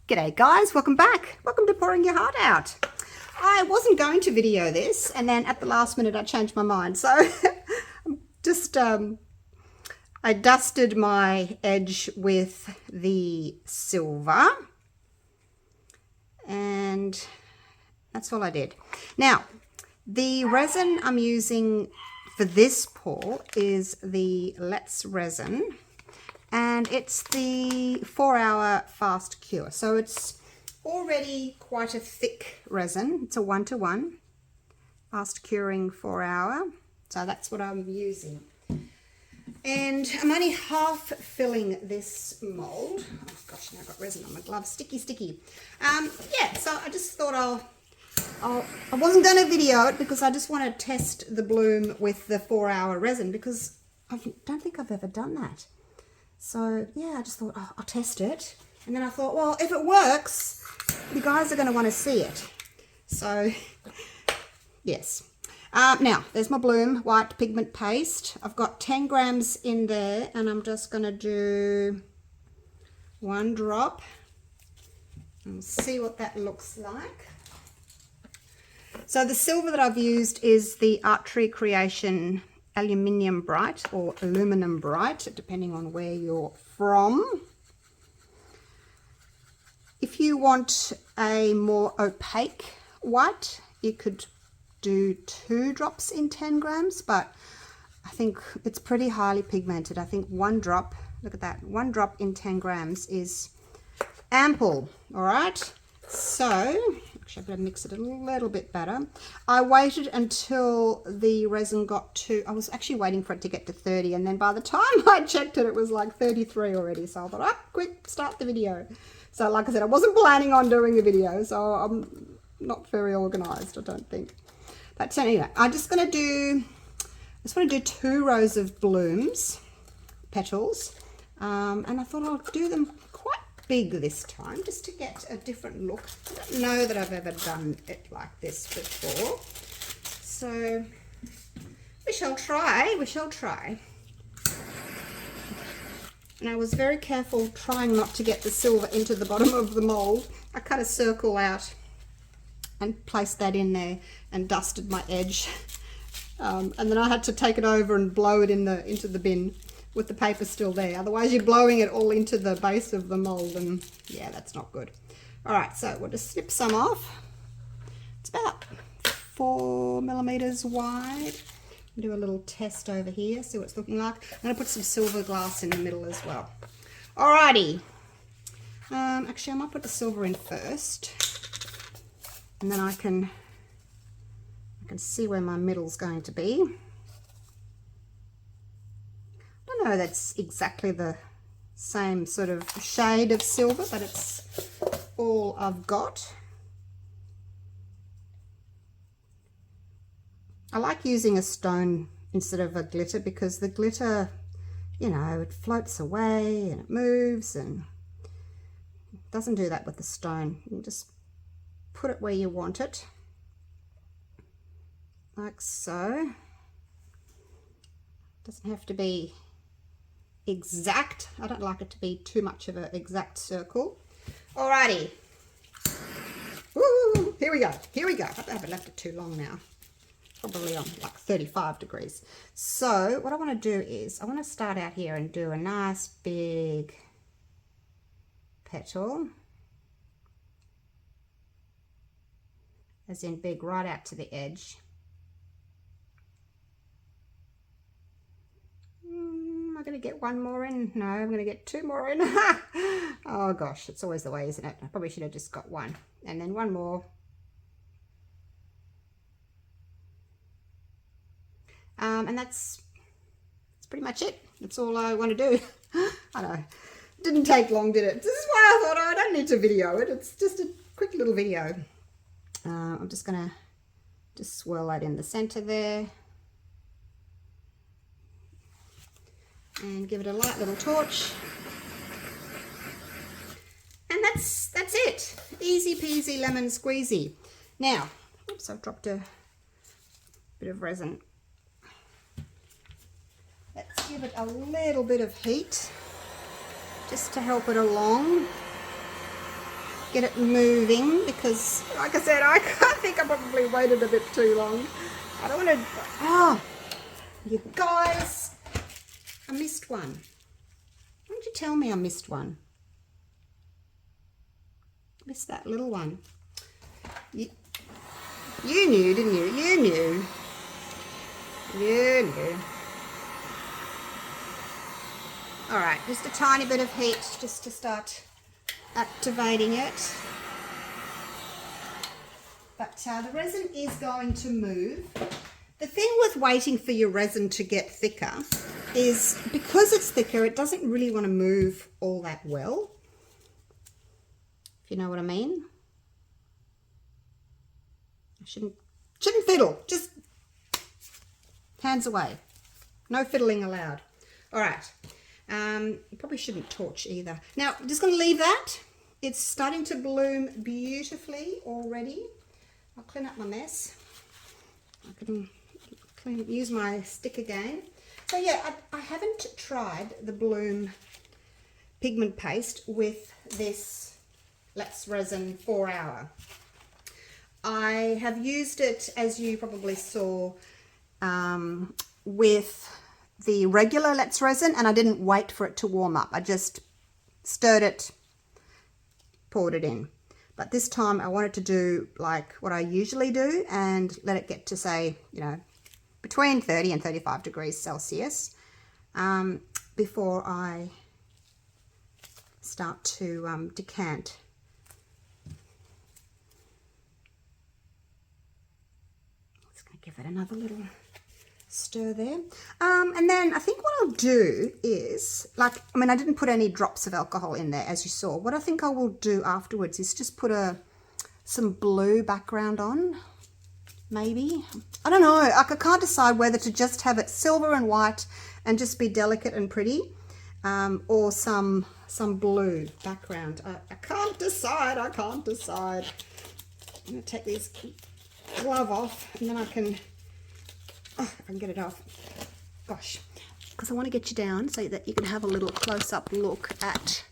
G'day guys, welcome back. Welcome to Pouring Your Heart Out. I wasn't going to video this and then at the last minute I changed my mind. So just I dusted my edge with the silver and that's all I did. Now the resin I'm using for this pour is the Let's Resin. And it's the 4-hour fast cure. So it's already quite a thick resin. It's a 1-to-1 fast curing 4-hour. So that's what I'm using. And I'm only half filling this mold. Oh gosh, now I've got resin on my glove. Sticky. Yeah, so I just thought I wasn't going to video it because I just want to test the bloom with the 4-hour resin because I don't think I've ever done that. So yeah, I just thought, oh, I'll test it. And then I thought, well, if it works, you guys are going to want to see it. So yes. Now, there's my bloom, white pigment paste. I've got 10 grams in there and I'm just going to do 1 drop. And see what that looks like. So the silver that I've used is the Archery Creation Aluminium Bright or Aluminum Bright, depending on where you're from. If you want a more opaque white, you could do 2 drops in 10 grams, but I think it's pretty highly pigmented. I think 1 drop, look at that, 1 drop in 10 grams is ample. All right, so actually I'm going to mix it a little bit better. I waited until the resin got to, I was actually waiting for it to get to 30, and then by the time I checked it, it was like 33 already. So I thought, oh, quick, start the video. So like I said, I wasn't planning on doing a video, so I'm not very organized, I don't think. But anyway, I just want to do 2 rows of blooms, petals, and I thought I'll do them quite big this time just to get a different look. I don't know that I've ever done it like this before, so we shall try. And I was very careful trying not to get the silver into the bottom of the mold. I cut a circle out and placed that in there and dusted my edge, and then I had to take it over and blow it into the bin with the paper still there. Otherwise you're blowing it all into the base of the mold and yeah, that's not good. All right, so we'll just snip some off. It's about 4 millimeters wide. Do a little test over here, see what it's looking like. I'm going to put some silver glass in the middle as well. Alrighty. Actually, I might put the silver in first, and then I can see where my middle's going to be. I don't know that's exactly the same sort of shade of silver, but it's all I've got. I like using a stone instead of a glitter because the glitter, you know, it floats away and it moves, and it doesn't do that with the stone. You can just put it where you want it, like so. Doesn't have to be exact. I don't like it to be too much of an exact circle. Alrighty. Woo, here we go. I haven't left it too long now. Probably on like 35 degrees. So what I want to do is I want to start out here and do a nice big petal, as in big right out to the edge. Am I going to get 1 more in? No, I'm going to get 2 more in. Oh gosh, it's always the way, isn't it? I probably should have just got 1 and then 1 more. And that's pretty much it. That's all I want to do. I know. It didn't take long, did it? This is why I thought, oh, I don't need to video it. It's just a quick little video. I'm just going to just swirl that in the center there. And give it a light little torch. And that's it. Easy peasy lemon squeezy. Now, oops, I've dropped a bit of resin. Let's give it a little bit of heat just to help it along. get it moving because, like I said, I think I probably waited a bit too long. I don't want to... Oh, you guys, I missed one. Why don't you tell me I missed one? Missed that little one. You knew, didn't you? You knew. You knew. All right, just a tiny bit of heat just to start activating it. But the resin is going to move. The thing with waiting for your resin to get thicker is because it's thicker, it doesn't really want to move all that well. If you know what I mean. I shouldn't fiddle, just hands away. No fiddling allowed. All right. You probably shouldn't torch either. Now, I'm just going to leave that. It's starting to bloom beautifully already. I'll clean up my mess. I can use my stick again. So yeah, I haven't tried the Bloom pigment paste with this Let's Resin 4-hour. I have used it, as you probably saw, with the regular Let's Resin, and I didn't wait for it to warm up. I just stirred it, poured it in. But this time I wanted to do like what I usually do and let it get to, say, you know, between 30 and 35 degrees Celsius before I start to decant. Just going to give it another little stir there. And then I think what I'll do is, like, I mean, I didn't put any drops of alcohol in there, as you saw. What I think I will do afterwards is just put some blue background on, maybe. I don't know. Like, I can't decide whether to just have it silver and white and just be delicate and pretty, or some blue background. I can't decide. I can't decide. I'm going to take this glove off and then I can... Oh, if I can get it off. Gosh, because I want to get you down so that you can have a little close-up look at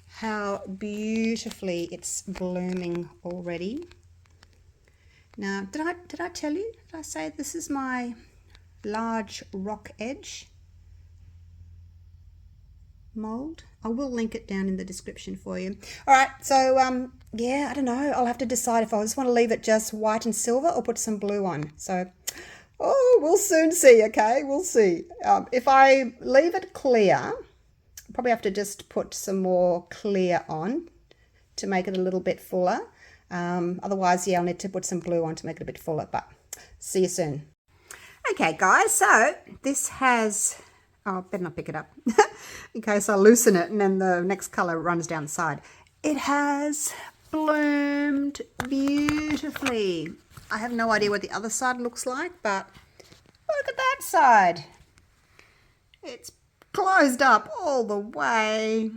how beautifully it's blooming already. Now, did I tell you? Did I say this is my large rock edge mold? I will link it down in the description for you. All right, so yeah, I don't know. I'll have to decide if I just want to leave it just white and silver or put some blue on. So... oh, we'll soon see, okay? We'll see. If I leave it clear, I'll probably have to just put some more clear on to make it a little bit fuller. Otherwise, yeah, I'll need to put some blue on to make it a bit fuller, but see you soon. Okay, guys, so this has... oh, I better not pick it up in case I loosen it and then the next colour runs down the side. It has bloomed beautifully. I have no idea what the other side looks like, but look at that side. It's closed up all the way.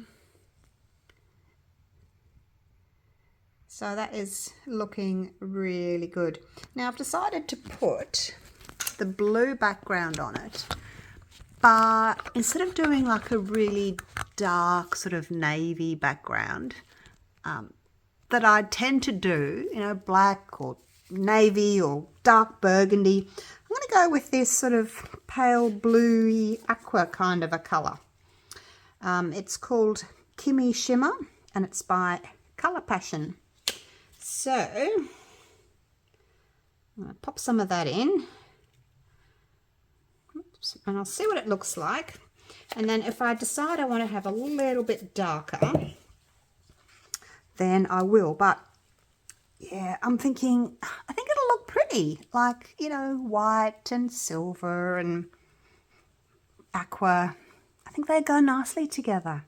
So that is looking really good. Now I've decided to put the blue background on it, but instead of doing like a really dark sort of navy background that I tend to do, you know, black or navy or dark burgundy, I'm going to go with this sort of pale bluey aqua kind of a colour. It's called Kimmy Shimmer and it's by Colour Passion. So I'm going to pop some of that in. Oops, and I'll see what it looks like. And then if I decide I want to have a little bit darker, then I will. But yeah, I'm thinking, I think it'll look pretty, like, you know, white and silver and aqua. I think they go nicely together.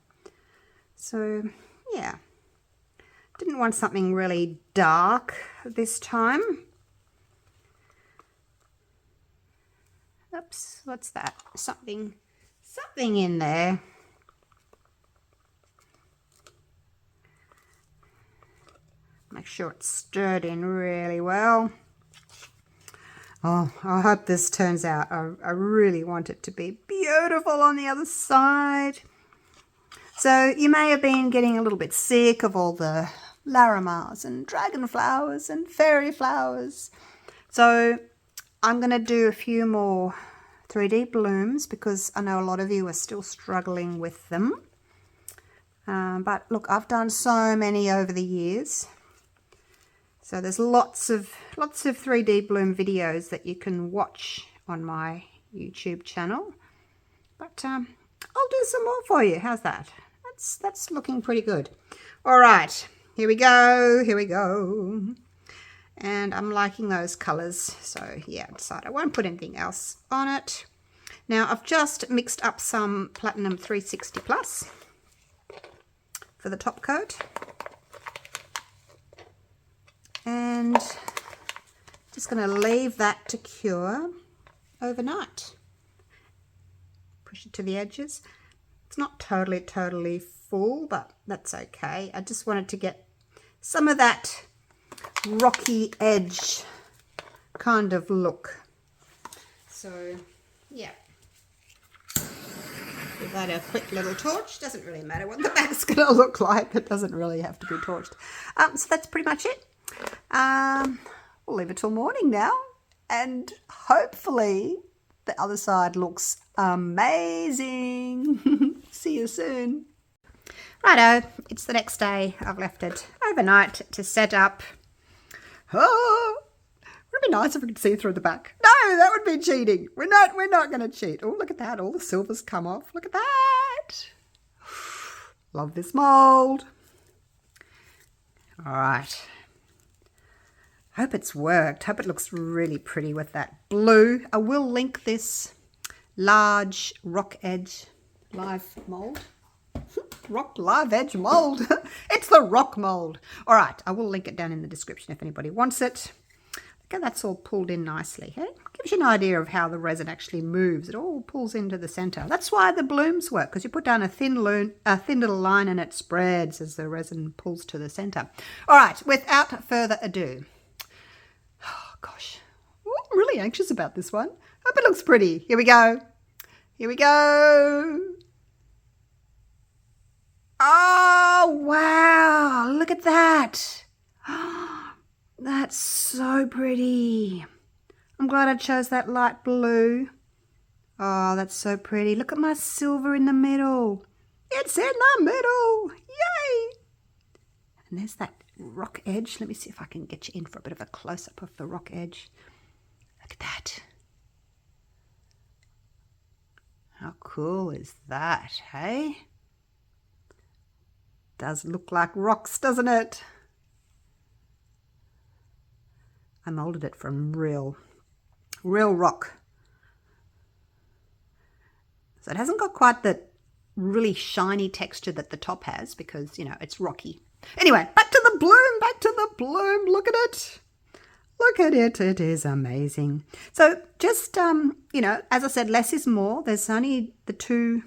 So, yeah. Didn't want something really dark this time. Oops, what's that? Something in there. Make sure it's stirred in really well. Oh, I hope this turns out. I really want it to be beautiful on the other side. So you may have been getting a little bit sick of all the Larimars and dragon flowers and fairy flowers. So I'm going to do a few more 3D blooms because I know a lot of you are still struggling with them. But look, I've done so many over the years. So there's lots of 3D bloom videos that you can watch on my YouTube channel. But I'll do some more for you. How's that? That's looking pretty good. All right, here we go. Here we go. And I'm liking those colors. So yeah, I decided I won't put anything else on it. Now I've just mixed up some Platinum 360 Plus for the top coat. And just going to leave that to cure overnight. Push it to the edges. It's not totally full, but that's okay. I just wanted to get some of that rocky edge kind of look. So yeah, give that a quick little torch. Doesn't really matter what the back's going to look like. It doesn't really have to be torched. So that's pretty much it. We'll leave it till morning now, and hopefully the other side looks amazing. See you soon. Righto, it's the next day. I've left it overnight to set up. Oh, would it be nice if we could see through the back? No, that would be cheating. We're not going to cheat. Oh, look at that. All the silver's come off. Look at that. Love this mold. All right. Hope it's worked. Hope it looks really pretty with that blue. I will link this large rock edge live mold. Rock live edge mold. It's the rock mold. All right, I will link it down in the description if anybody wants it. Look how that's all pulled in nicely. Hey? Gives you an idea of how the resin actually moves. It all pulls into the center. That's why the blooms work, because you put down a thin little line and it spreads as the resin pulls to the center. All right, without further ado. Oh, gosh. Ooh, I'm really anxious about this one. Hope it looks pretty. Here we go. Here we go. Oh, wow. Look at that. That's so pretty. I'm glad I chose that light blue. Oh, that's so pretty. Look at my silver in the middle. It's in the middle. Yay. And there's that rock edge. Let me see if I can get you in for a bit of a close-up of the rock edge. Look at that. How cool is that, hey? Does look like rocks, doesn't it? I molded it from real rock. So it hasn't got quite the really shiny texture that the top has because, you know, it's rocky. Anyway, back to the bloom, back to the bloom. Look at it. Look at it. It is amazing. So just, you know, as I said, less is more. There's only the two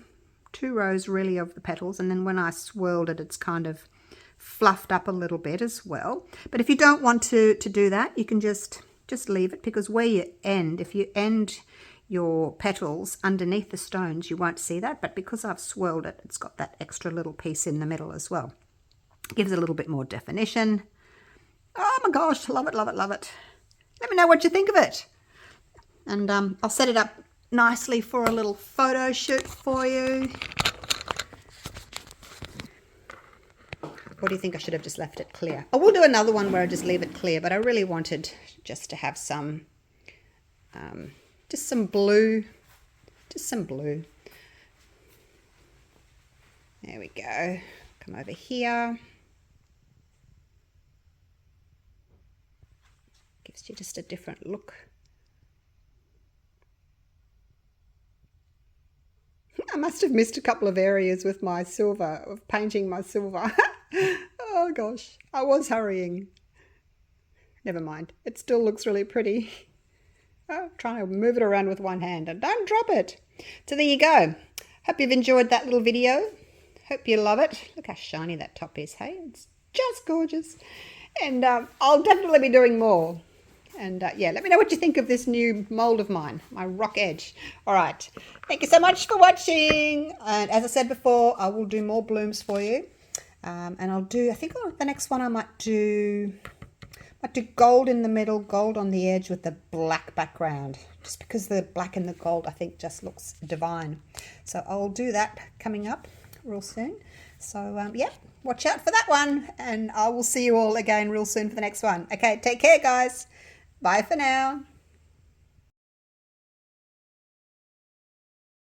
rows really of the petals, and then when I swirled it, it's kind of fluffed up a little bit as well. But if you don't want to do that, you can just leave it, because where you end, if you end your petals underneath the stones, you won't see that. But because I've swirled it, it's got that extra little piece in the middle as well. Gives a little bit more definition. Oh my gosh, love it, love it, love it. Let me know what you think of it. And I'll set it up nicely for a little photo shoot for you. Or do you think I should have just left it clear? I will do another one where I just leave it clear, but I really wanted just to have some, just some blue. There we go. Come over here. Gives you just a different look. I must have missed a couple of areas with my silver, of painting my silver. Oh gosh, I was hurrying. Never mind, it still looks really pretty. Oh, trying to move it around with one hand and don't drop it. So there you go. Hope you've enjoyed that little video. Hope you love it. Look how shiny that top is, hey? It's just gorgeous. And I'll definitely be doing more. And yeah, let me know what you think of this new mold of mine, my rock edge. All right. Thank you so much for watching. And as I said before, I will do more blooms for you. And I'll do, I think the next one I might do gold in the middle, gold on the edge with the black background, just because the black and the gold I think just looks divine. So I'll do that coming up real soon. So yeah, watch out for that one, and I will see you all again real soon for the next one. Okay, take care guys. Bye for now.